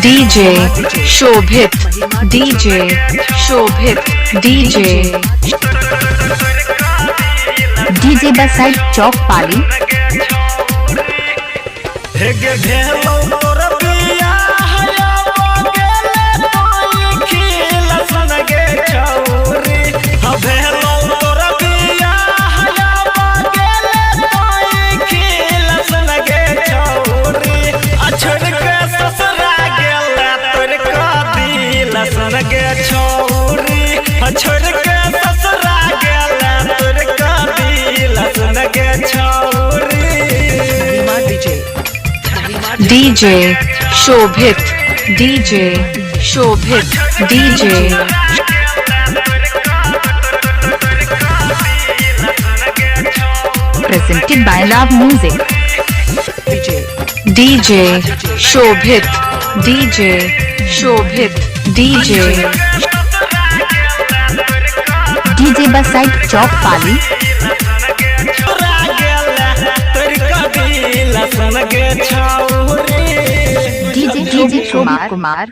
DJ Shobhit, DJ Shobhit, DJ DJ बसाइड चौक पाली। छोड़ के ससुरा गेला तोर का दिल सन के छोरी। DJ Shobhit, DJ Shobhit, DJ presented by love music. DJ Shobhit, DJ Shobhit, DJ DJ बसाइड चौक पाली। डीजे कुमार।